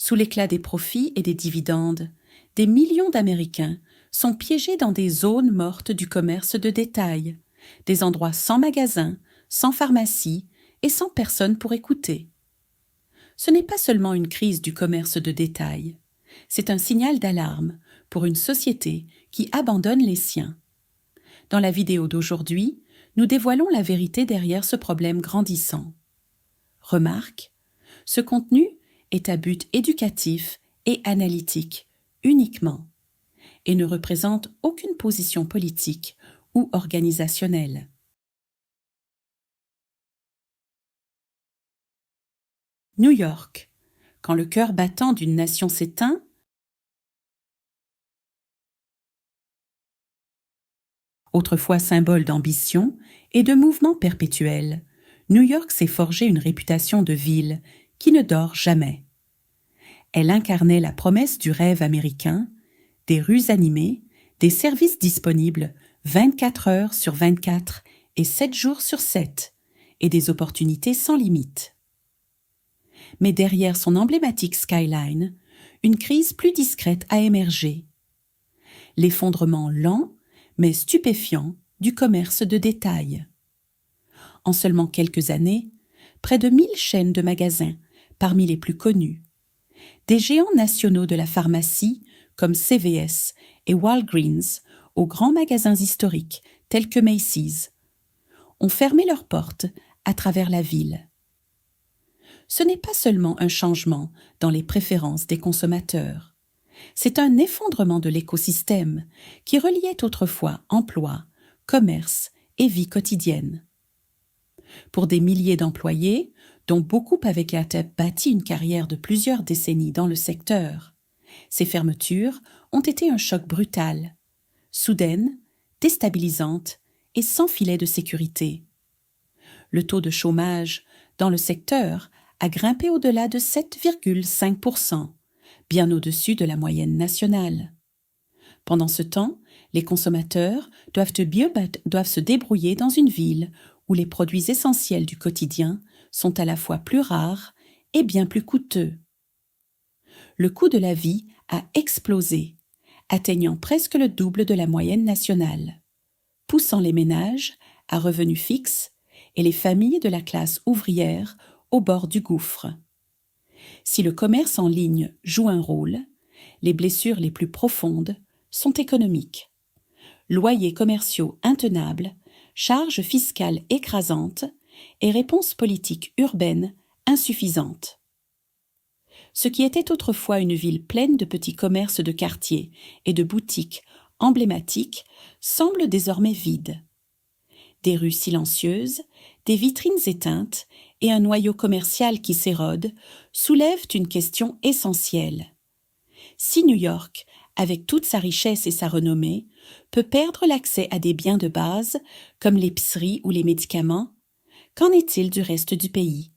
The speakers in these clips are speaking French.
Sous l'éclat des profits et des dividendes, des millions d'Américains sont piégés dans des zones mortes du commerce de détail, des endroits sans magasins, sans pharmacie et sans personne pour écouter. Ce n'est pas seulement une crise du commerce de détail, c'est un signal d'alarme pour une société qui abandonne les siens. Dans la vidéo d'aujourd'hui, nous dévoilons la vérité derrière ce problème grandissant. Remarque, ce contenu est à but éducatif et analytique uniquement et ne représente aucune position politique ou organisationnelle. New York. Quand le cœur battant d'une nation s'éteint, autrefois symbole d'ambition et de mouvement perpétuel, New York s'est forgé une réputation de ville qui ne dort jamais. Elle incarnait la promesse du rêve américain, des rues animées, des services disponibles 24 heures sur 24 et 7 jours sur 7, et des opportunités sans limite. Mais derrière son emblématique skyline, une crise plus discrète a émergé. L'effondrement lent, mais stupéfiant, du commerce de détail. En seulement quelques années, près de 1000 chaînes de magasins, parmi les plus connues, des géants nationaux de la pharmacie comme CVS et Walgreens aux grands magasins historiques tels que Macy's, ont fermé leurs portes à travers la ville. Ce n'est pas seulement un changement dans les préférences des consommateurs, c'est un effondrement de l'écosystème qui reliait autrefois emploi, commerce et vie quotidienne. Pour des milliers d'employés, dont beaucoup avaient bâti une carrière de plusieurs décennies dans le secteur, ces fermetures ont été un choc brutal, soudaine, déstabilisante et sans filet de sécurité. Le taux de chômage dans le secteur a grimpé au-delà de 7,5%, bien au-dessus de la moyenne nationale. Pendant ce temps, les consommateurs doivent se débrouiller dans une ville où les produits essentiels du quotidien sont à la fois plus rares et bien plus coûteux. Le coût de la vie a explosé, atteignant presque le double de la moyenne nationale, poussant les ménages à revenus fixes et les familles de la classe ouvrière au bord du gouffre. Si le commerce en ligne joue un rôle, les blessures les plus profondes sont économiques. Loyers commerciaux intenables, charges fiscales écrasantes et réponses politiques urbaines insuffisantes. Ce qui était autrefois une ville pleine de petits commerces de quartier et de boutiques emblématiques semble désormais vide. Des rues silencieuses, des vitrines éteintes et un noyau commercial qui s'érode soulèvent une question essentielle. Si New York, avec toute sa richesse et sa renommée, peut perdre l'accès à des biens de base comme l'épicerie ou les médicaments, qu'en est-il du reste du pays?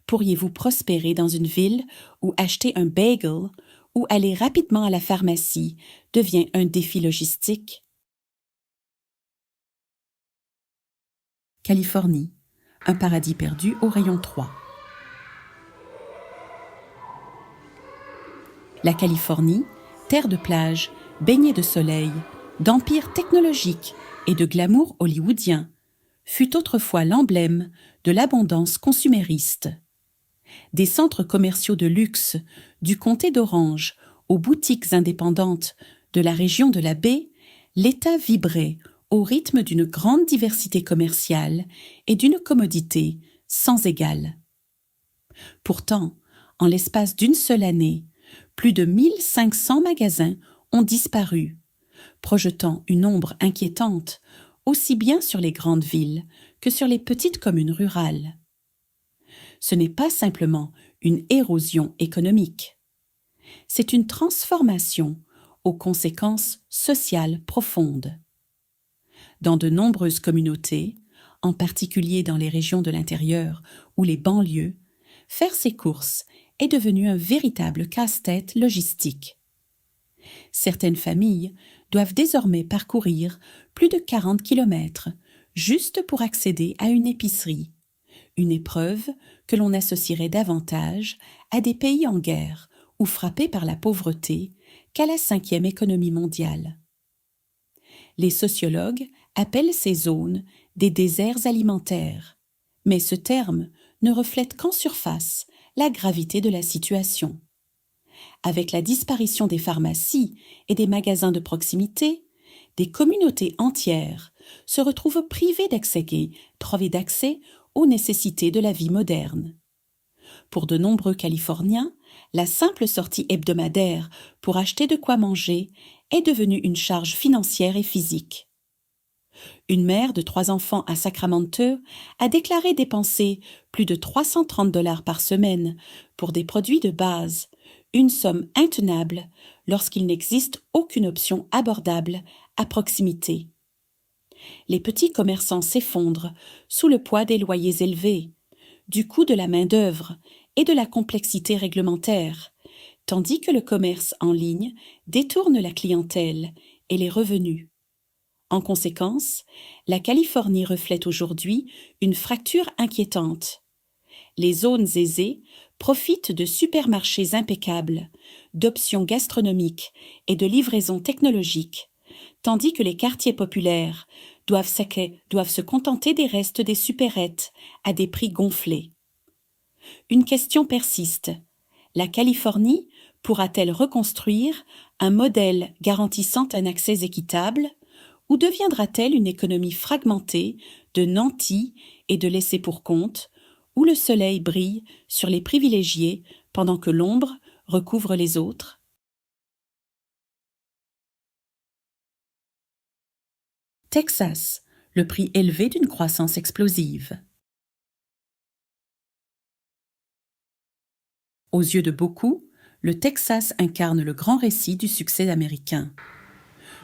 Pourriez-vous prospérer dans une ville où acheter un bagel ou aller rapidement à la pharmacie devient un défi logistique? Californie, un paradis perdu au rayon 3. La Californie, terre de plage, baignée de soleil, d'empire technologique et de glamour hollywoodien, fut autrefois l'emblème de l'abondance consumériste. Des centres commerciaux de luxe, du comté d'Orange aux boutiques indépendantes de la région de la baie, l'État vibrait au rythme d'une grande diversité commerciale et d'une commodité sans égale. Pourtant, en l'espace d'une seule année, plus de 1500 magasins ont disparu, projetant une ombre inquiétante aussi bien sur les grandes villes que sur les petites communes rurales. Ce n'est pas simplement une érosion économique. C'est une transformation aux conséquences sociales profondes. Dans de nombreuses communautés, en particulier dans les régions de l'intérieur ou les banlieues, faire ses courses est devenu un véritable casse-tête logistique. Certaines familles doivent désormais parcourir plus de 40 kilomètres juste pour accéder à une épicerie, une épreuve que l'on associerait davantage à des pays en guerre ou frappés par la pauvreté qu'à la 5e économie mondiale. Les sociologues appellent ces zones des déserts alimentaires, mais ce terme ne reflète qu'en surface la gravité de la situation. Avec la disparition des pharmacies et des magasins de proximité, des communautés entières se retrouvent privées d'accès aux nécessités de la vie moderne. Pour de nombreux Californiens, la simple sortie hebdomadaire pour acheter de quoi manger est devenue une charge financière et physique. Une mère de 3 enfants à Sacramento a déclaré dépenser plus de $330 par semaine pour des produits de base, une somme intenable lorsqu'il n'existe aucune option abordable à proximité. Les petits commerçants s'effondrent sous le poids des loyers élevés, du coût de la main-d'œuvre et de la complexité réglementaire, tandis que le commerce en ligne détourne la clientèle et les revenus. En conséquence, la Californie reflète aujourd'hui une fracture inquiétante. Les zones aisées profitent de supermarchés impeccables, d'options gastronomiques et de livraisons technologiques, tandis que les quartiers populaires doivent se contenter des restes des supérettes à des prix gonflés. Une question persiste. La Californie pourra-t-elle reconstruire un modèle garantissant un accès équitable, ou deviendra-t-elle une économie fragmentée de nantis et de laissés-pour-compte, où le soleil brille sur les privilégiés pendant que l'ombre recouvre les autres? Texas, le prix élevé d'une croissance explosive. Aux yeux de beaucoup, le Texas incarne le grand récit du succès américain.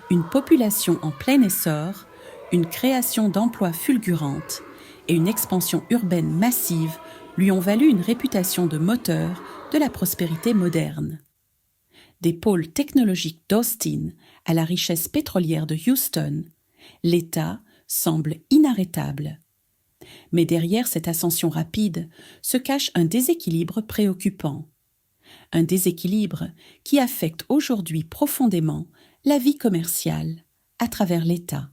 Une population en plein essor, une création d'emplois fulgurante et une expansion urbaine massive lui ont valu une réputation de moteur de la prospérité moderne. Des pôles technologiques d'Austin à la richesse pétrolière de Houston, l'État semble inarrêtable. Mais derrière cette ascension rapide se cache un déséquilibre préoccupant. Un déséquilibre qui affecte aujourd'hui profondément la vie commerciale à travers l'État.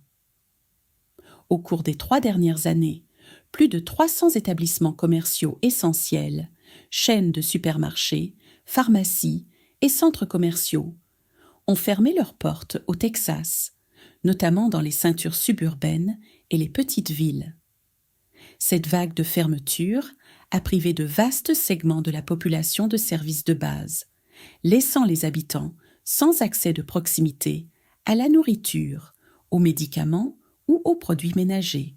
Au cours des 3 dernières années, plus de 300 établissements commerciaux essentiels, chaînes de supermarchés, pharmacies et centres commerciaux, ont fermé leurs portes au Texas, notamment dans les ceintures suburbaines et les petites villes. Cette vague de fermeture a privé de vastes segments de la population de services de base, laissant les habitants sans accès de proximité à la nourriture, aux médicaments ou aux produits ménagers.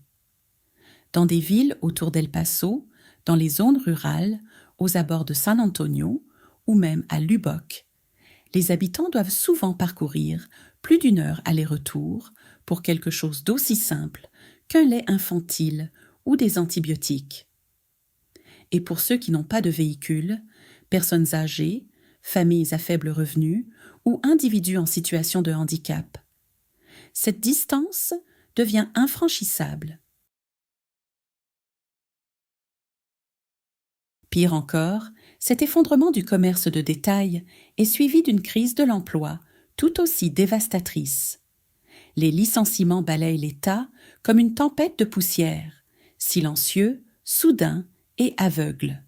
Dans des villes autour d'El Paso, dans les zones rurales, aux abords de San Antonio ou même à Lubbock, les habitants doivent souvent parcourir plus d'1 heure aller-retour pour quelque chose d'aussi simple qu'un lait infantile ou des antibiotiques. Et pour ceux qui n'ont pas de véhicule, personnes âgées, familles à faible revenu ou individus en situation de handicap, cette distance devient infranchissable. Pire encore, cet effondrement du commerce de détail est suivi d'une crise de l'emploi tout aussi dévastatrice. Les licenciements balayent l'État comme une tempête de poussière, silencieux, soudain et aveugle.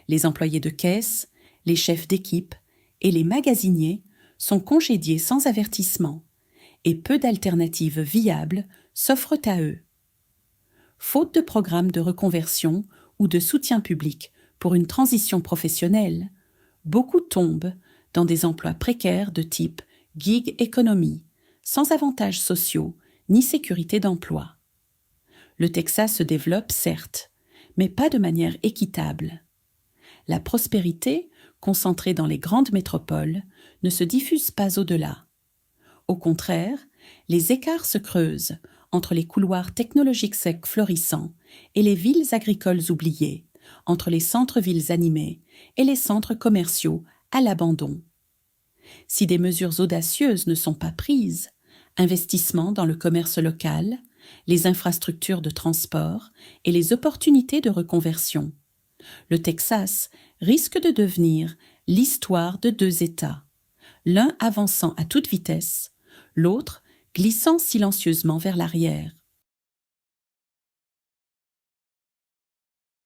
Les employés de caisse, les chefs d'équipe et les magasiniers sont congédiés sans avertissement, et peu d'alternatives viables s'offrent à eux. Faute de programmes de reconversion ou de soutien public pour une transition professionnelle, beaucoup tombent dans des emplois précaires de type gig economy, sans avantages sociaux ni sécurité d'emploi. Le Texas se développe, certes, mais pas de manière équitable. La prospérité, concentrée dans les grandes métropoles, ne se diffuse pas au-delà. Au contraire, les écarts se creusent entre les couloirs technologiques secs florissants et les villes agricoles oubliées, entre les centres-villes animés et les centres commerciaux à l'abandon. Si des mesures audacieuses ne sont pas prises, investissement dans le commerce local, les infrastructures de transport et les opportunités de reconversion. Le Texas risque de devenir l'histoire de deux États, l'un avançant à toute vitesse, l'autre glissant silencieusement vers l'arrière.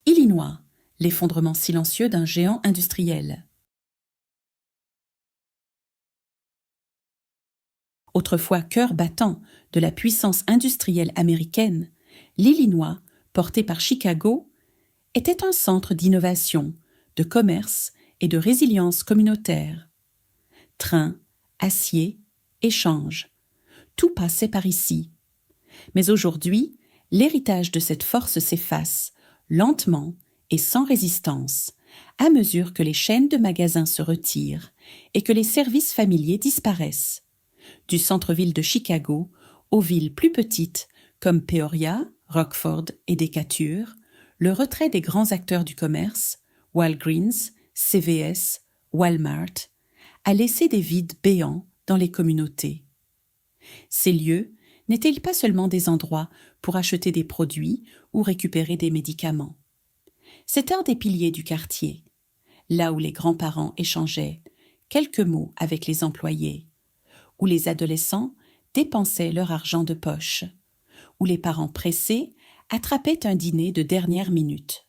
Illinois, l'effondrement silencieux d'un géant industriel. Autrefois cœur battant de la puissance industrielle américaine, l'Illinois, porté par Chicago, était un centre d'innovation, de commerce et de résilience communautaire. Trains, acier, échanges, tout passait par ici. Mais aujourd'hui, l'héritage de cette force s'efface, lentement et sans résistance, à mesure que les chaînes de magasins se retirent et que les services familiers disparaissent. Du centre-ville de Chicago aux villes plus petites comme Peoria, Rockford et Decatur, le retrait des grands acteurs du commerce, Walgreens, CVS, Walmart, a laissé des vides béants dans les communautés. Ces lieux n'étaient-ils pas seulement des endroits pour acheter des produits ou récupérer des médicaments? C'était un des piliers du quartier, là où les grands-parents échangeaient quelques mots avec les employés, où les adolescents dépensaient leur argent de poche, où les parents pressés attrapaient un dîner de dernière minute.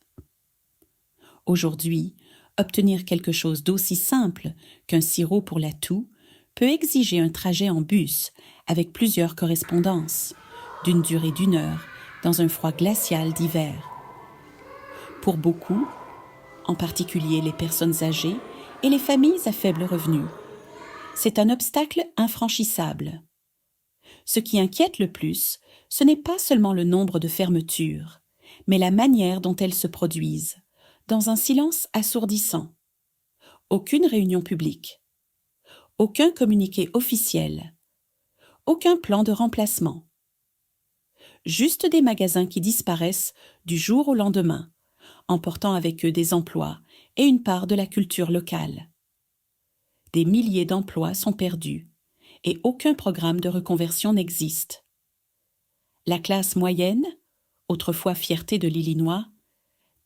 Aujourd'hui, obtenir quelque chose d'aussi simple qu'un sirop pour la toux peut exiger un trajet en bus avec plusieurs correspondances, d'une durée d'1 heure, dans un froid glacial d'hiver. Pour beaucoup, en particulier les personnes âgées et les familles à faible revenu, c'est un obstacle infranchissable. Ce qui inquiète le plus, ce n'est pas seulement le nombre de fermetures, mais la manière dont elles se produisent, dans un silence assourdissant. Aucune réunion publique, aucun communiqué officiel, aucun plan de remplacement. Juste des magasins qui disparaissent du jour au lendemain, emportant avec eux des emplois et une part de la culture locale. Des milliers d'emplois sont perdus et aucun programme de reconversion n'existe. La classe moyenne, autrefois fierté de l'Illinois,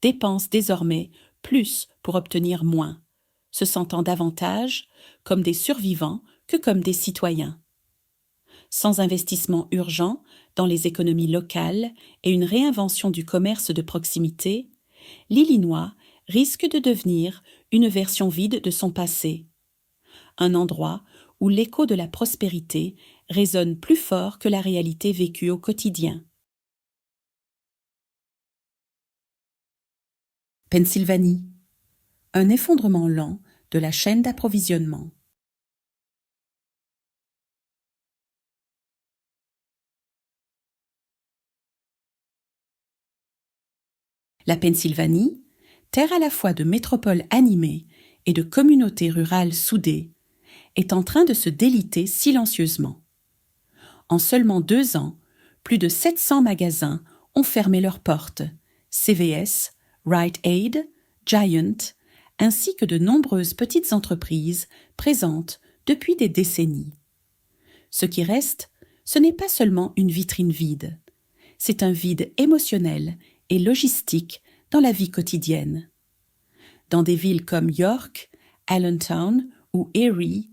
dépense désormais plus pour obtenir moins, se sentant davantage comme des survivants que comme des citoyens. Sans investissement urgent dans les économies locales et une réinvention du commerce de proximité, l'Illinois risque de devenir une version vide de son passé, un endroit où l'écho de la prospérité résonne plus fort que la réalité vécue au quotidien. Pennsylvanie. Un effondrement lent de la chaîne d'approvisionnement. La Pennsylvanie, terre à la fois de métropoles animées et de communautés rurales soudées, est en train de se déliter silencieusement. En seulement 2 ans, plus de 700 magasins ont fermé leurs portes, CVS, Rite Aid, Giant, ainsi que de nombreuses petites entreprises présentes depuis des décennies. Ce qui reste, ce n'est pas seulement une vitrine vide, c'est un vide émotionnel et logistique dans la vie quotidienne. Dans des villes comme York, Allentown ou Erie,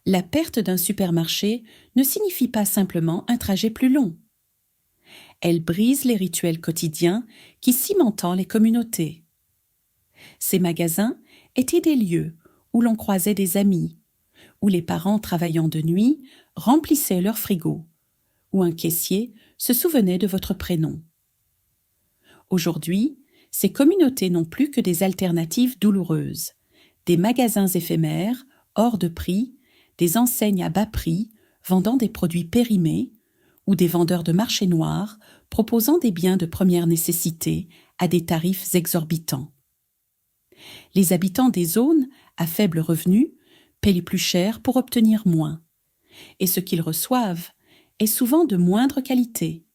la perte d'un supermarché ne signifie pas simplement un trajet plus long. Elle brise les rituels quotidiens qui cimentent les communautés. Ces magasins étaient des lieux où l'on croisait des amis, où les parents travaillant de nuit remplissaient leur frigo, où un caissier se souvenait de votre prénom. Aujourd'hui, ces communautés n'ont plus que des alternatives douloureuses, des magasins éphémères, hors de prix, des enseignes à bas prix, vendant des produits périmés, ou des vendeurs de marché noir proposant des biens de première nécessité à des tarifs exorbitants. Les habitants des zones à faible revenu paient plus cher pour obtenir moins, et ce qu'ils reçoivent est souvent de moindre qualité.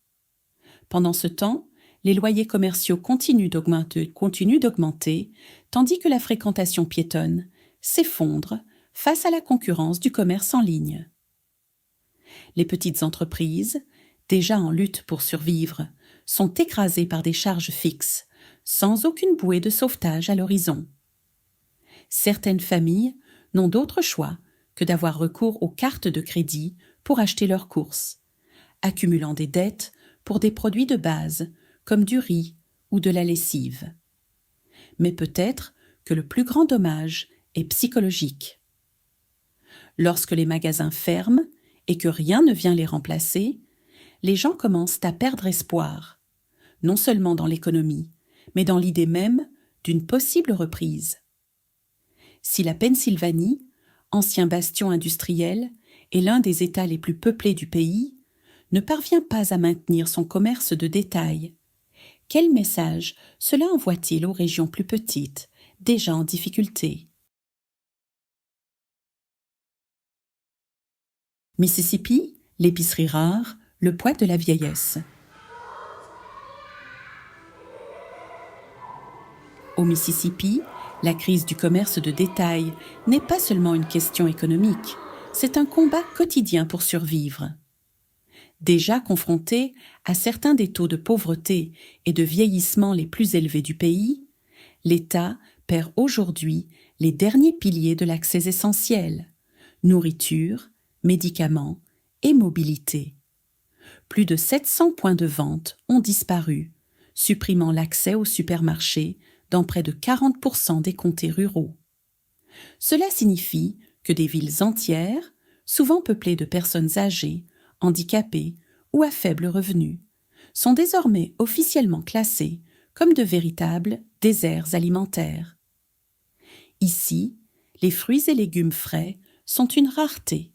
Pendant ce temps, les loyers commerciaux continuent d'augmenter, tandis que la fréquentation piétonne s'effondre face à la concurrence du commerce en ligne. Les petites entreprises, déjà en lutte pour survivre, sont écrasés par des charges fixes, sans aucune bouée de sauvetage à l'horizon. Certaines familles n'ont d'autre choix que d'avoir recours aux cartes de crédit pour acheter leurs courses, accumulant des dettes pour des produits de base comme du riz ou de la lessive. Mais peut-être que le plus grand dommage est psychologique. Lorsque les magasins ferment et que rien ne vient les remplacer, les gens commencent à perdre espoir, non seulement dans l'économie, mais dans l'idée même d'une possible reprise. Si la Pennsylvanie, ancien bastion industriel et l'un des États les plus peuplés du pays, ne parvient pas à maintenir son commerce de détail, quel message cela envoie-t-il aux régions plus petites, déjà en difficulté? Mississippi, l'épicerie rare, le poids de la vieillesse. Au Mississippi, la crise du commerce de détail n'est pas seulement une question économique, c'est un combat quotidien pour survivre. Déjà confronté à certains des taux de pauvreté et de vieillissement les plus élevés du pays, l'État perd aujourd'hui les derniers piliers de l'accès essentiel: nourriture, médicaments et mobilité. Plus de 700 points de vente ont disparu, supprimant l'accès aux supermarchés dans près de 40% des comtés ruraux. Cela signifie que des villes entières, souvent peuplées de personnes âgées, handicapées ou à faible revenu, sont désormais officiellement classées comme de véritables déserts alimentaires. Ici, les fruits et légumes frais sont une rareté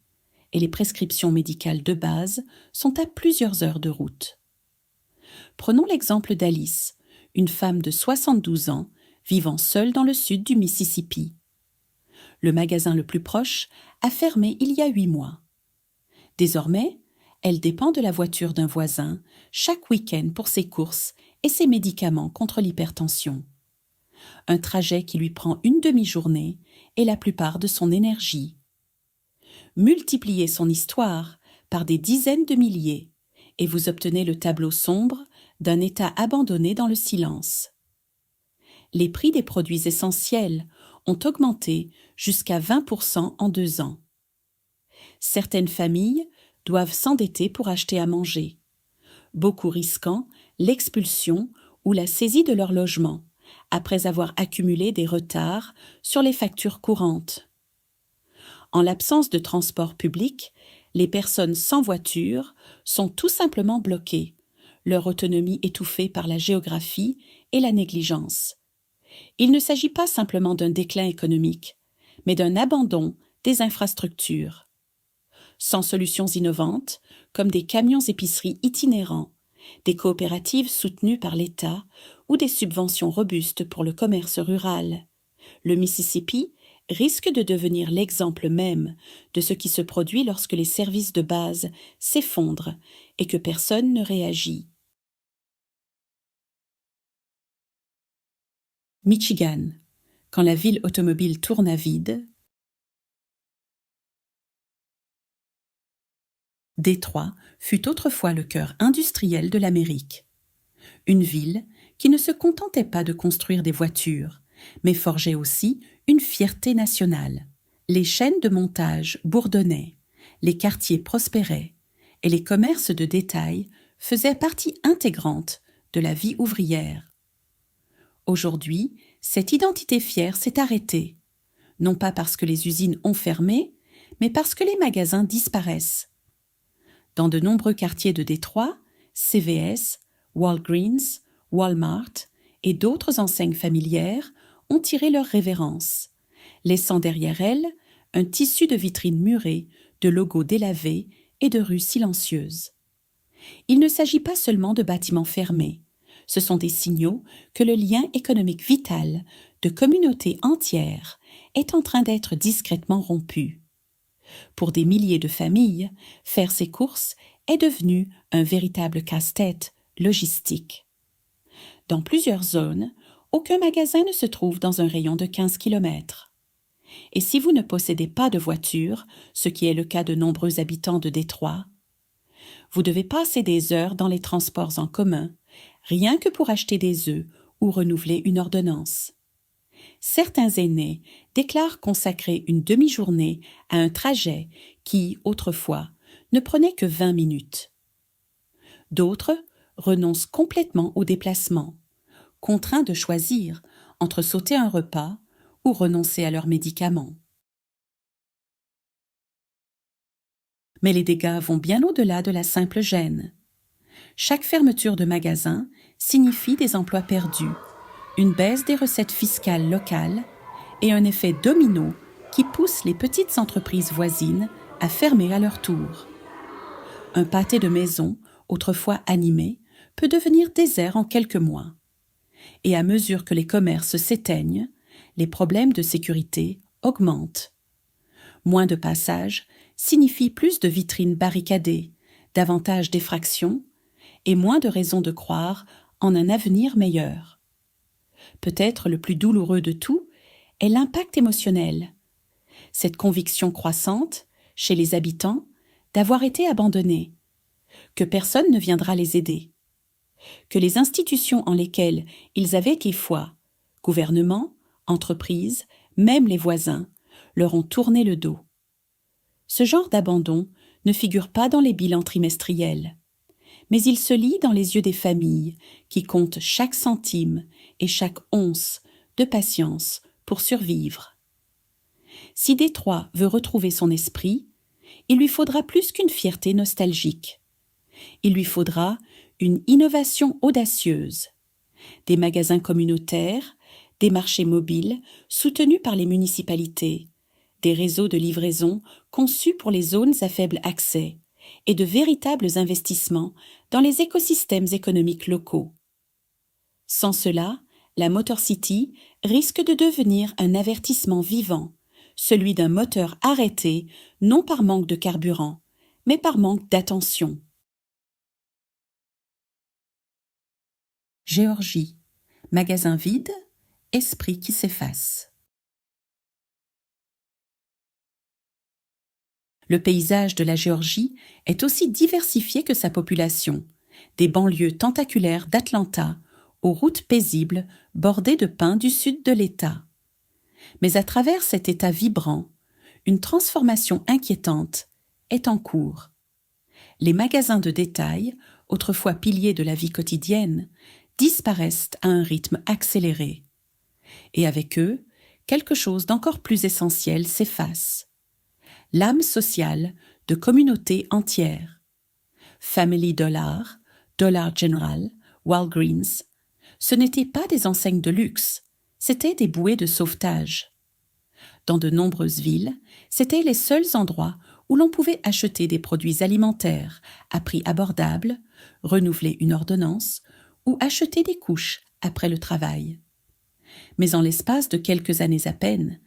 et les prescriptions médicales de base sont à plusieurs heures de route. Prenons l'exemple d'Alice, une femme de 72 ans vivant seule dans le sud du Mississippi. Le magasin le plus proche a fermé il y a 8 mois. Désormais, elle dépend de la voiture d'un voisin chaque week-end pour ses courses et ses médicaments contre l'hypertension. Un trajet qui lui prend une demi-journée et la plupart de son énergie. Multipliez son histoire par des dizaines de milliers et vous obtenez le tableau sombre d'un État abandonné dans le silence. Les prix des produits essentiels ont augmenté jusqu'à 20% en 2 ans. Certaines familles doivent s'endetter pour acheter à manger, beaucoup risquant l'expulsion ou la saisie de leur logement, après avoir accumulé des retards sur les factures courantes. En l'absence de transport public, les personnes sans voiture sont tout simplement bloquées, leur autonomie étouffée par la géographie et la négligence. Il ne s'agit pas simplement d'un déclin économique, mais d'un abandon des infrastructures. Sans solutions innovantes, comme des camions épiceries itinérants, des coopératives soutenues par l'État ou des subventions robustes pour le commerce rural, le Mississippi risque de devenir l'exemple même de ce qui se produit lorsque les services de base s'effondrent et que personne ne réagit. Michigan, quand la ville automobile tourne à vide. Détroit fut autrefois le cœur industriel de l'Amérique. Une ville qui ne se contentait pas de construire des voitures, mais forgeait aussi une fierté nationale. Les chaînes de montage bourdonnaient, les quartiers prospéraient, et les commerces de détail faisaient partie intégrante de la vie ouvrière. Aujourd'hui, cette identité fière s'est arrêtée, non pas parce que les usines ont fermé, mais parce que les magasins disparaissent. Dans de nombreux quartiers de Détroit, CVS, Walgreens, Walmart et d'autres enseignes familières ont tiré leur révérence, laissant derrière elles un tissu de vitrines murées, de logos délavés et de rues silencieuses. Il ne s'agit pas seulement de bâtiments fermés, ce sont des signaux que le lien économique vital de communautés entières est en train d'être discrètement rompu. Pour des milliers de familles, faire ses courses est devenu un véritable casse-tête logistique. Dans plusieurs zones, aucun magasin ne se trouve dans un rayon de 15 km. Et si vous ne possédez pas de voiture, ce qui est le cas de nombreux habitants de Détroit, Vous devez passer des heures dans les transports en commun, rien que pour acheter des œufs ou renouveler une ordonnance. Certains aînés déclarent consacrer une demi-journée à un trajet qui, autrefois, ne prenait que 20 minutes. D'autres renoncent complètement au déplacement, contraints de choisir entre sauter un repas ou renoncer à leurs médicaments. Mais les dégâts vont bien au-delà de la simple gêne. Chaque fermeture de magasin signifie des emplois perdus, une baisse des recettes fiscales locales et un effet domino qui pousse les petites entreprises voisines à fermer à leur tour. Un pâté de maison, autrefois animé, peut devenir désert en quelques mois. Et à mesure que les commerces s'éteignent, les problèmes de sécurité augmentent. Moins de passages signifie plus de vitrines barricadées, davantage d'effractions et moins de raisons de croire en un avenir meilleur. Peut-être le plus douloureux de tout est l'impact émotionnel. Cette conviction croissante, chez les habitants, d'avoir été abandonnés, que personne ne viendra les aider, que les institutions en lesquelles ils avaient été foi, gouvernement, entreprises, même les voisins, leur ont tourné le dos. Ce genre d'abandon ne figure pas dans les bilans trimestriels, mais il se lit dans les yeux des familles qui comptent chaque centime et chaque once de patience pour survivre. Si Détroit veut retrouver son esprit, il lui faudra plus qu'une fierté nostalgique. Il lui faudra une innovation audacieuse, des magasins communautaires, des marchés mobiles soutenus par les municipalités, des réseaux de livraison conçus pour les zones à faible accès et de véritables investissements dans les écosystèmes économiques locaux. Sans cela, la Motor City risque de devenir un avertissement vivant, celui d'un moteur arrêté, non par manque de carburant, mais par manque d'attention. Géorgie. Magasin vide, esprit qui s'efface. Le paysage de la Géorgie est aussi diversifié que sa population, des banlieues tentaculaires d'Atlanta aux routes paisibles bordées de pins du sud de l'État. Mais à travers cet État vibrant, une transformation inquiétante est en cours. Les magasins de détail, autrefois piliers de la vie quotidienne, disparaissent à un rythme accéléré. Et avec eux, quelque chose d'encore plus essentiel s'efface. L'âme sociale de communautés entières. Family Dollar, Dollar General, Walgreens, ce n'étaient pas des enseignes de luxe, c'étaient des bouées de sauvetage. Dans de nombreuses villes, c'étaient les seuls endroits où l'on pouvait acheter des produits alimentaires à prix abordable, renouveler une ordonnance ou acheter des couches après le travail. Mais en l'espace de quelques années à peine,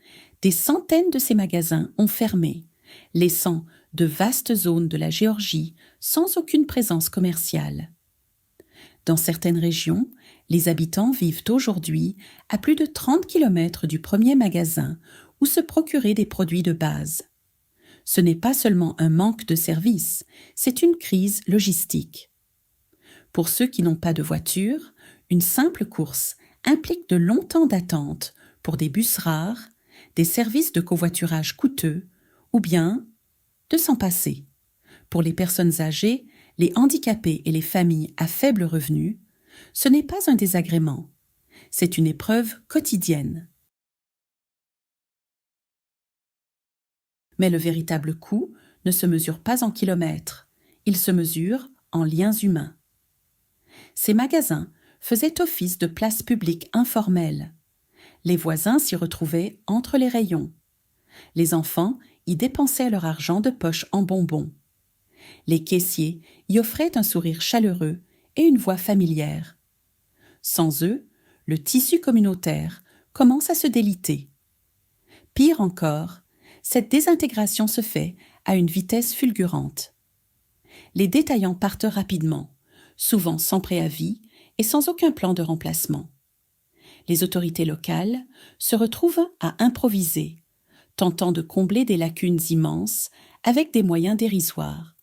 des centaines de ces magasins ont fermé, laissant de vastes zones de la Géorgie sans aucune présence commerciale. Dans certaines régions, les habitants vivent aujourd'hui à plus de 30 kilomètres du premier magasin où se procurer des produits de base. Ce n'est pas seulement un manque de services, c'est une crise logistique. Pour ceux qui n'ont pas de voiture, une simple course implique de longs temps d'attente pour des bus rares, des services de covoiturage coûteux ou bien de s'en passer. Pour les personnes âgées, les handicapés et les familles à faible revenu, ce n'est pas un désagrément, c'est une épreuve quotidienne. Mais le véritable coût ne se mesure pas en kilomètres, il se mesure en liens humains. Ces magasins faisaient office de place publique informelle. Les voisins s'y retrouvaient entre les rayons. Les enfants y dépensaient leur argent de poche en bonbons. Les caissiers y offraient un sourire chaleureux et une voix familière. Sans eux, le tissu communautaire commence à se déliter. Pire encore, cette désintégration se fait à une vitesse fulgurante. Les détaillants partent rapidement, souvent sans préavis et sans aucun plan de remplacement. Les autorités locales se retrouvent à improviser, tentant de combler des lacunes immenses avec des moyens dérisoires.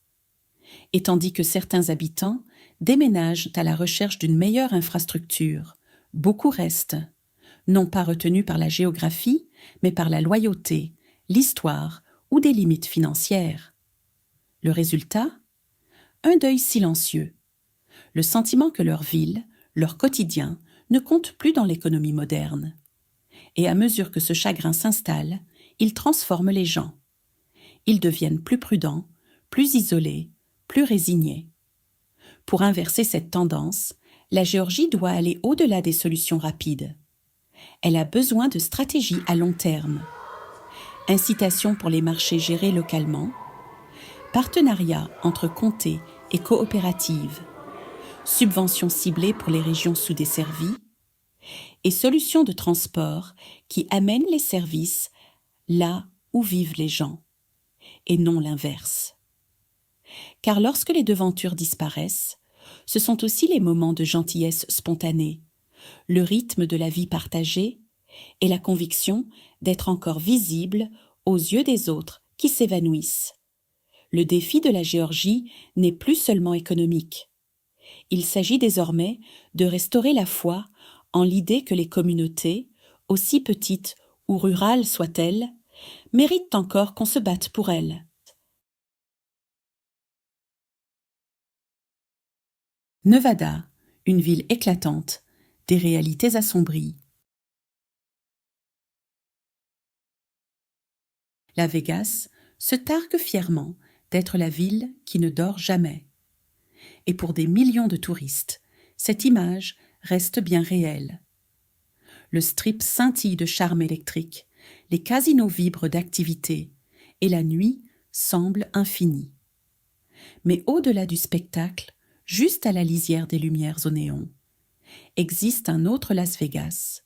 Et tandis que certains habitants déménagent à la recherche d'une meilleure infrastructure, beaucoup restent, non pas retenus par la géographie, mais par la loyauté, l'histoire ou des limites financières. Le résultat ? Un deuil silencieux. Le sentiment que leur ville, leur quotidien, ne compte plus dans l'économie moderne. Et à mesure que ce chagrin s'installe, il transforme les gens. Ils deviennent plus prudents, plus isolés, plus résignés. Pour inverser cette tendance, la Géorgie doit aller au-delà des solutions rapides. Elle a besoin de stratégies à long terme. Incitation pour les marchés gérés localement, partenariat entre comtés et coopératives, subventions ciblées pour les régions sous-desservies et solutions de transport qui amènent les services là où vivent les gens, et non l'inverse. Car lorsque les devantures disparaissent, ce sont aussi les moments de gentillesse spontanée, le rythme de la vie partagée et la conviction d'être encore visible aux yeux des autres qui s'évanouissent. Le défi de la Géorgie n'est plus seulement économique. Il s'agit désormais de restaurer la foi en l'idée que les communautés, aussi petites ou rurales soient-elles, méritent encore qu'on se batte pour elles. Nevada, une ville éclatante, des réalités assombries. La Vegas se targue fièrement d'être la ville qui ne dort jamais. Et pour des millions de touristes, cette image reste bien réelle. Le strip scintille de charme électrique, les casinos vibrent d'activité, et la nuit semble infinie. Mais au-delà du spectacle, juste à la lisière des lumières au néon, existe un autre Las Vegas.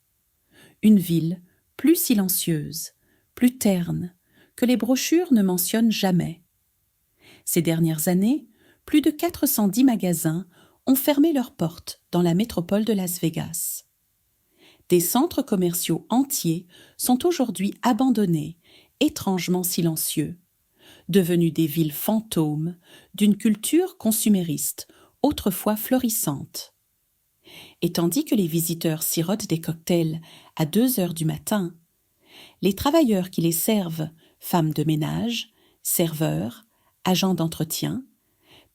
Une ville plus silencieuse, plus terne, que les brochures ne mentionnent jamais. Ces dernières années, plus de 410 magasins ont fermé leurs portes dans la métropole de Las Vegas. Des centres commerciaux entiers sont aujourd'hui abandonnés, étrangement silencieux, devenus des villes fantômes d'une culture consumériste autrefois florissante. Et tandis que les visiteurs sirotent des cocktails à 2 heures du matin, les travailleurs qui les servent, femmes de ménage, serveurs, agents d'entretien,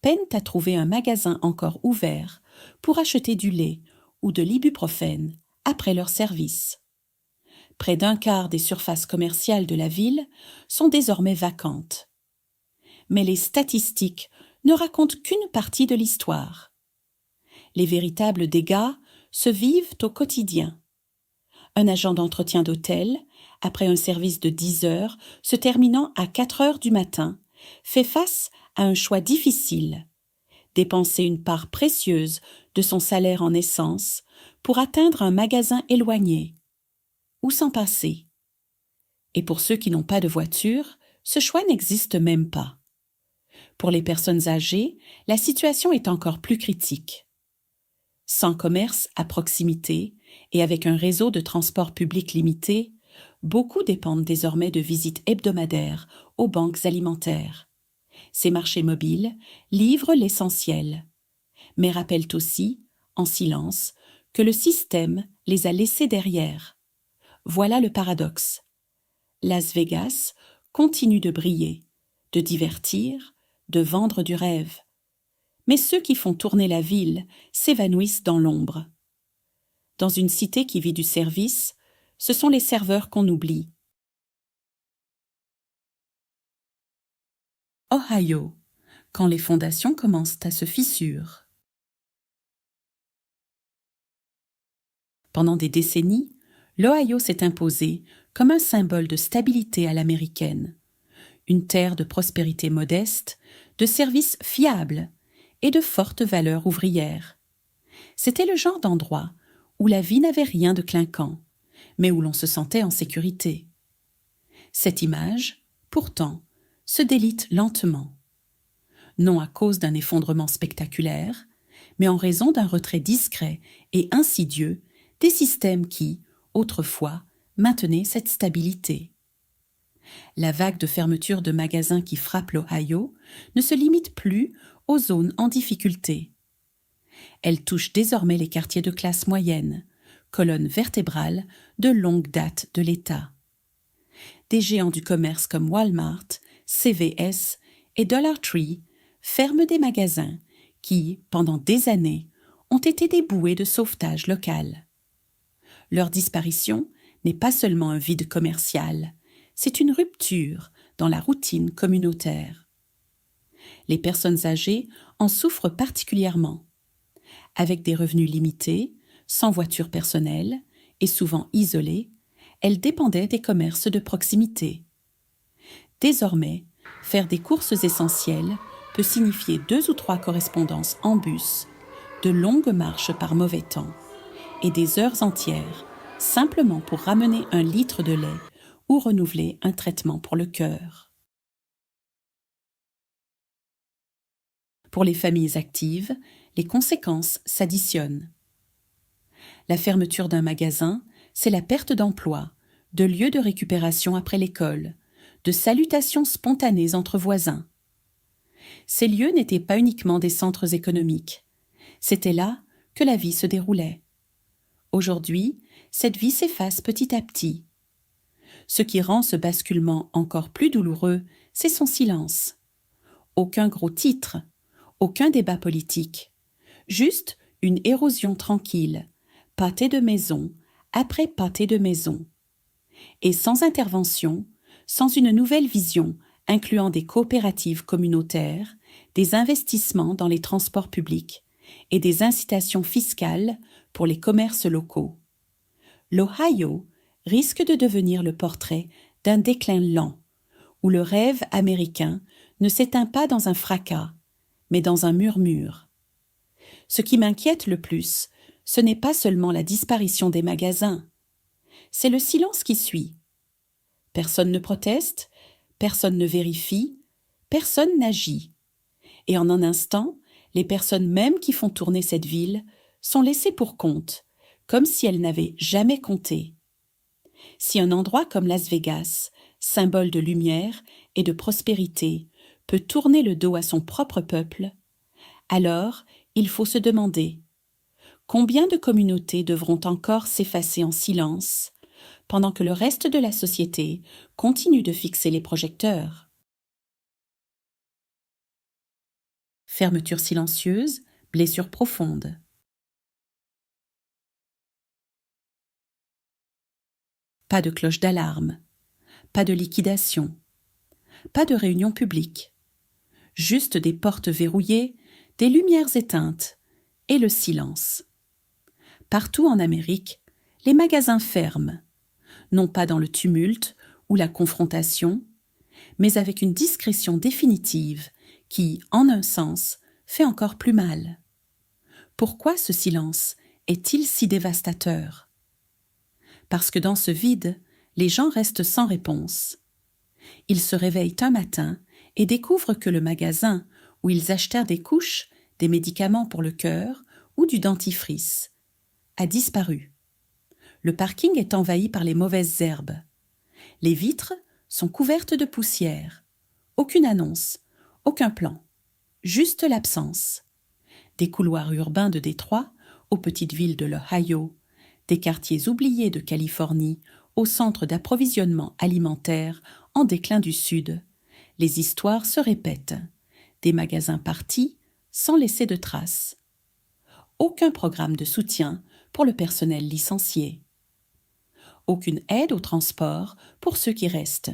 peinent à trouver un magasin encore ouvert pour acheter du lait ou de l'ibuprofène après leur service. Près d'un quart des surfaces commerciales de la ville sont désormais vacantes. Mais les statistiques ne racontent qu'une partie de l'histoire. Les véritables dégâts se vivent au quotidien. Un agent d'entretien d'hôtel, après un service de 10 heures se terminant à 4 heures du matin, fait face à un choix difficile: dépenser une part précieuse de son salaire en essence pour atteindre un magasin éloigné, ou s'en passer. Et pour ceux qui n'ont pas de voiture, ce choix n'existe même pas. Pour les personnes âgées, la situation est encore plus critique. Sans commerce à proximité et avec un réseau de transport public limité, beaucoup dépendent désormais de visites hebdomadaires aux banques alimentaires. Ces marchés mobiles livrent l'essentiel, mais rappellent aussi, en silence, que le système les a laissés derrière. Voilà le paradoxe. Las Vegas continue de briller, de divertir, de vendre du rêve. Mais ceux qui font tourner la ville s'évanouissent dans l'ombre. Dans une cité qui vit du service, ce sont les serveurs qu'on oublie. Ohio, quand les fondations commencent à se fissurer. Pendant des décennies, l'Ohio s'est imposé comme un symbole de stabilité à l'américaine, une terre de prospérité modeste, de services fiables et de fortes valeurs ouvrières. C'était le genre d'endroit où la vie n'avait rien de clinquant, mais où l'on se sentait en sécurité. Cette image, pourtant, se délite lentement. Non à cause d'un effondrement spectaculaire, mais en raison d'un retrait discret et insidieux des systèmes qui, autrefois, maintenaient cette stabilité. La vague de fermeture de magasins qui frappe l'Ohio ne se limite plus aux zones en difficulté. Elle touche désormais les quartiers de classe moyenne, colonne vertébrale de longue date de l'État. Des géants du commerce comme Walmart, CVS et Dollar Tree ferment des magasins qui, pendant des années, ont été des bouées de sauvetage local. Leur disparition n'est pas seulement un vide commercial, c'est une rupture dans la routine communautaire. Les personnes âgées en souffrent particulièrement. Avec des revenus limités, sans voiture personnelle et souvent isolées, elles dépendaient des commerces de proximité. Désormais, faire des courses essentielles peut signifier 2 ou 3 correspondances en bus, de longues marches par mauvais temps et des heures entières simplement pour ramener un litre de lait ou renouveler un traitement pour le cœur. Pour les familles actives, les conséquences s'additionnent. La fermeture d'un magasin, c'est la perte d'emploi, de lieux de récupération après l'école, de salutations spontanées entre voisins. Ces lieux n'étaient pas uniquement des centres économiques. C'était là que la vie se déroulait. Aujourd'hui, cette vie s'efface petit à petit. Ce qui rend ce basculement encore plus douloureux, c'est son silence. Aucun gros titre, aucun débat politique, juste une érosion tranquille, pâté de maison après pâté de maison. Et sans intervention, sans une nouvelle vision incluant des coopératives communautaires, des investissements dans les transports publics et des incitations fiscales pour les commerces locaux. L'Ohio risque de devenir le portrait d'un déclin lent, où le rêve américain ne s'éteint pas dans un fracas, mais dans un murmure. Ce qui m'inquiète le plus, ce n'est pas seulement la disparition des magasins, c'est le silence qui suit. Personne ne proteste, personne ne vérifie, personne n'agit. Et en un instant, les personnes même qui font tourner cette ville sont laissées pour compte, comme si elles n'avaient jamais compté. Si un endroit comme Las Vegas, symbole de lumière et de prospérité, peut tourner le dos à son propre peuple, alors il faut se demander combien de communautés devront encore s'effacer en silence pendant que le reste de la société continue de fixer les projecteurs. Fermeture silencieuse, blessure profonde. Pas de cloche d'alarme, pas de liquidation, pas de réunion publique, juste des portes verrouillées, des lumières éteintes et le silence. Partout en Amérique, les magasins ferment, non pas dans le tumulte ou la confrontation, mais avec une discrétion définitive qui, en un sens, fait encore plus mal. Pourquoi ce silence est-il si dévastateur ? Parce que dans ce vide, les gens restent sans réponse. Ils se réveillent un matin et découvrent que le magasin où ils achetèrent des couches, des médicaments pour le cœur ou du dentifrice a disparu. Le parking est envahi par les mauvaises herbes. Les vitres sont couvertes de poussière. Aucune annonce, aucun plan, juste l'absence. Des couloirs urbains de Détroit aux petites villes de l'Ohio, des quartiers oubliés de Californie au centre d'approvisionnement alimentaire en déclin du Sud. Les histoires se répètent. Des magasins partis sans laisser de traces. Aucun programme de soutien pour le personnel licencié. Aucune aide au transport pour ceux qui restent.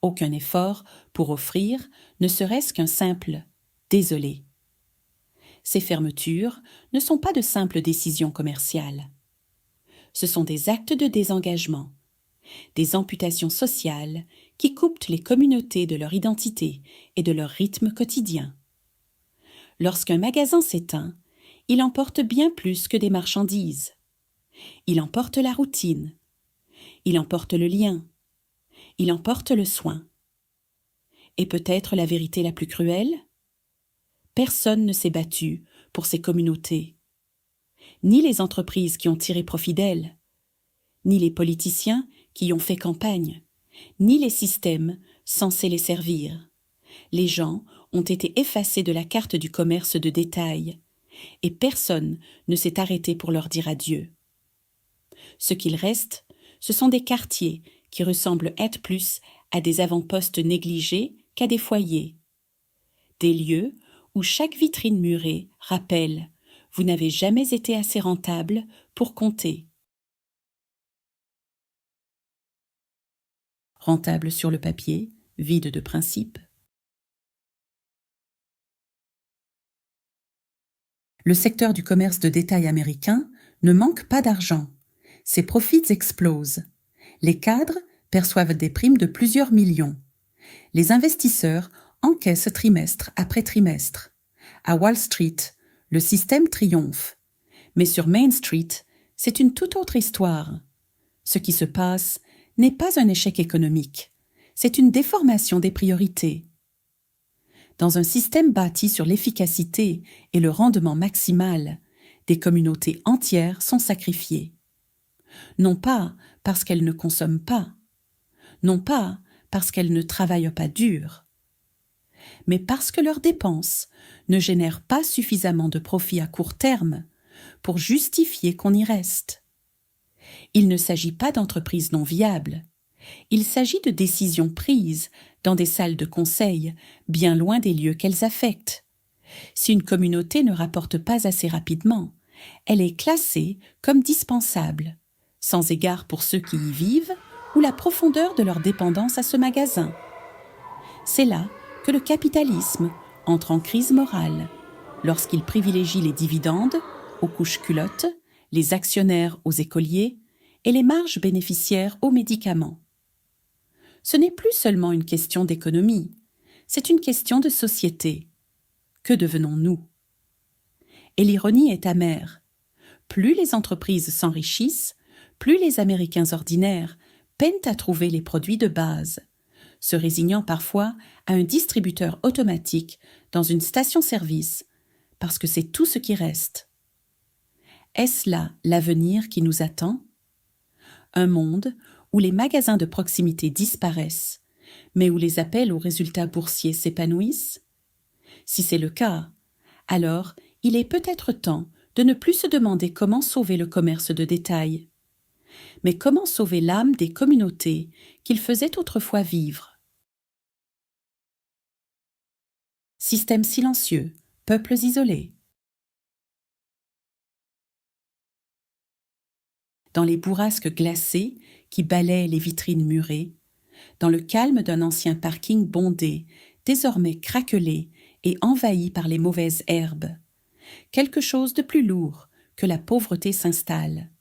Aucun effort pour offrir ne serait-ce qu'un simple « désolé ». Ces fermetures ne sont pas de simples décisions commerciales. Ce sont des actes de désengagement, des amputations sociales qui coupent les communautés de leur identité et de leur rythme quotidien. Lorsqu'un magasin s'éteint, il emporte bien plus que des marchandises. Il emporte la routine, il emporte le lien, il emporte le soin. Et peut-être la vérité la plus cruelle ? Personne ne s'est battu pour ces communautés. Ni les entreprises qui ont tiré profit d'elles, ni les politiciens qui y ont fait campagne, ni les systèmes censés les servir. Les gens ont été effacés de la carte du commerce de détail, et personne ne s'est arrêté pour leur dire adieu. Ce qu'il reste, ce sont des quartiers qui ressemblent être plus à des avant-postes négligés qu'à des foyers. Des lieux où chaque vitrine murée rappelle « Vous n'avez jamais été assez rentable pour compter ». Rentable sur le papier, vide de principe. Le secteur du commerce de détail américain ne manque pas d'argent. Ses profits explosent. Les cadres perçoivent des primes de plusieurs millions. Les investisseurs encaissent trimestre après trimestre. À Wall Street, le système triomphe. Mais sur Main Street, c'est une toute autre histoire. Ce qui se passe n'est pas un échec économique, c'est une déformation des priorités. Dans un système bâti sur l'efficacité et le rendement maximal, des communautés entières sont sacrifiées. Non pas parce qu'elles ne consomment pas, non pas parce qu'elles ne travaillent pas dur, mais parce que leurs dépenses ne génèrent pas suffisamment de profit à court terme pour justifier qu'on y reste. Il ne s'agit pas d'entreprises non viables, il s'agit de décisions prises dans des salles de conseil bien loin des lieux qu'elles affectent. Si une communauté ne rapporte pas assez rapidement, elle est classée comme dispensable, sans égard pour ceux qui y vivent ou la profondeur de leur dépendance à ce magasin. C'est là que le capitalisme entre en crise morale, lorsqu'il privilégie les dividendes aux couches culottes, les actionnaires aux écoliers et les marges bénéficiaires aux médicaments. Ce n'est plus seulement une question d'économie, c'est une question de société. Que devenons-nous? Et l'ironie est amère. Plus les entreprises s'enrichissent, plus les Américains ordinaires peinent à trouver les produits de base, se résignant parfois à un distributeur automatique dans une station-service, parce que c'est tout ce qui reste. Est-ce là l'avenir qui nous attend? Un monde où les magasins de proximité disparaissent, mais où les appels aux résultats boursiers s'épanouissent? Si c'est le cas, alors il est peut-être temps de ne plus se demander comment sauver le commerce de détail, mais comment sauver l'âme des communautés qu'il faisait autrefois vivre. Système silencieux, peuples isolés. Dans les bourrasques glacées qui balaient les vitrines murées, dans le calme d'un ancien parking bondé, désormais craquelé et envahi par les mauvaises herbes, quelque chose de plus lourd que la pauvreté s'installe.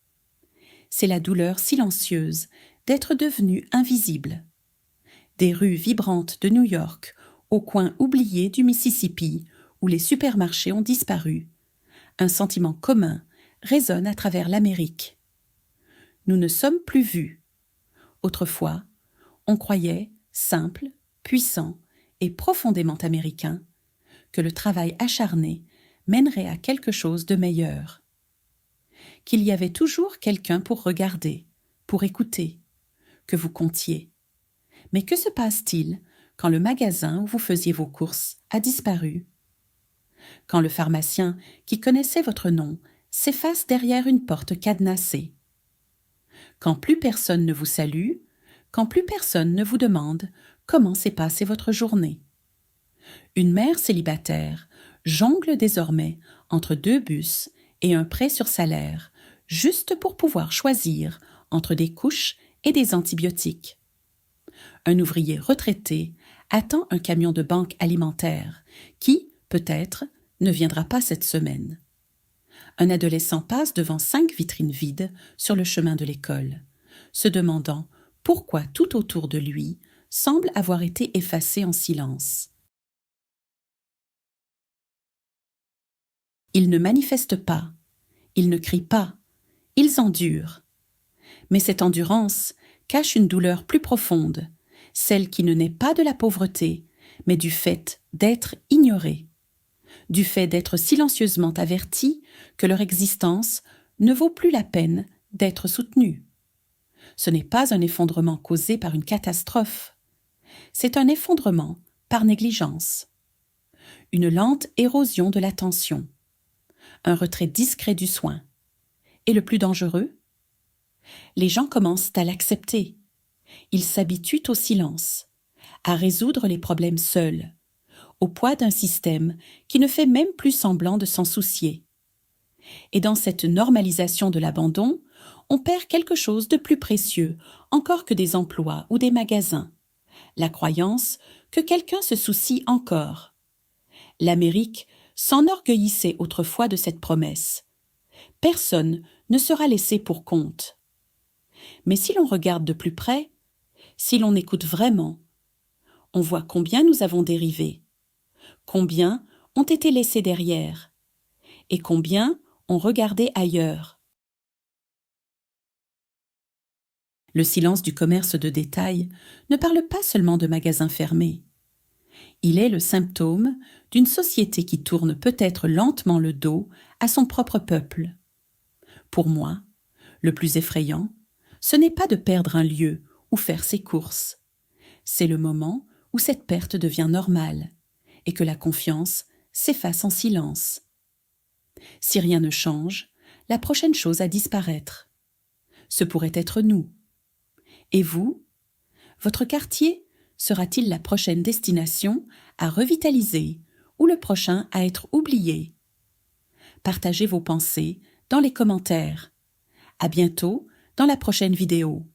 C'est la douleur silencieuse d'être devenu invisible. Des rues vibrantes de New York, au coin oublié du Mississippi, où les supermarchés ont disparu, un sentiment commun résonne à travers l'Amérique. Nous ne sommes plus vus. Autrefois, on croyait, simple, puissant et profondément américain, que le travail acharné mènerait à quelque chose de meilleur. Qu'il y avait toujours quelqu'un pour regarder, pour écouter, que vous comptiez. Mais que se passe-t-il quand le magasin où vous faisiez vos courses a disparu? Quand le pharmacien qui connaissait votre nom s'efface derrière une porte cadenassée? Quand plus personne ne vous salue, quand plus personne ne vous demande comment s'est passée votre journée? Une mère célibataire jongle désormais entre 2 bus et un prêt sur salaire, juste pour pouvoir choisir entre des couches et des antibiotiques. Un ouvrier retraité attend un camion de banque alimentaire qui, peut-être, ne viendra pas cette semaine. Un adolescent passe devant 5 vitrines vides sur le chemin de l'école, se demandant pourquoi tout autour de lui semble avoir été effacé en silence. Ils ne manifestent pas, ils ne crient pas, ils endurent. Mais cette endurance cache une douleur plus profonde, celle qui ne naît pas de la pauvreté, mais du fait d'être ignorés, du fait d'être silencieusement avertis que leur existence ne vaut plus la peine d'être soutenue. Ce n'est pas un effondrement causé par une catastrophe. C'est un effondrement par négligence. Une lente érosion de l'attention. Un retrait discret du soin. Et le plus dangereux? Les gens commencent à l'accepter. Ils s'habituent au silence, à résoudre les problèmes seuls, au poids d'un système qui ne fait même plus semblant de s'en soucier. Et dans cette normalisation de l'abandon, on perd quelque chose de plus précieux encore que des emplois ou des magasins, la croyance que quelqu'un se soucie encore. L'Amérique s'enorgueillissait autrefois de cette promesse. Personne ne sera laissé pour compte. Mais si l'on regarde de plus près, si l'on écoute vraiment, on voit combien nous avons dérivé, combien ont été laissés derrière, et combien ont regardé ailleurs. Le silence du commerce de détail ne parle pas seulement de magasins fermés. Il est le symptôme d'une société qui tourne peut-être lentement le dos à son propre peuple. Pour moi, le plus effrayant, ce n'est pas de perdre un lieu où faire ses courses. C'est le moment où cette perte devient normale et que la confiance s'efface en silence. Si rien ne change, la prochaine chose à disparaître. Ce pourrait être nous. Et vous? Votre quartier sera-t-il la prochaine destination à revitaliser ou le prochain à être oublié? Partagez vos pensées dans les commentaires. À bientôt dans la prochaine vidéo.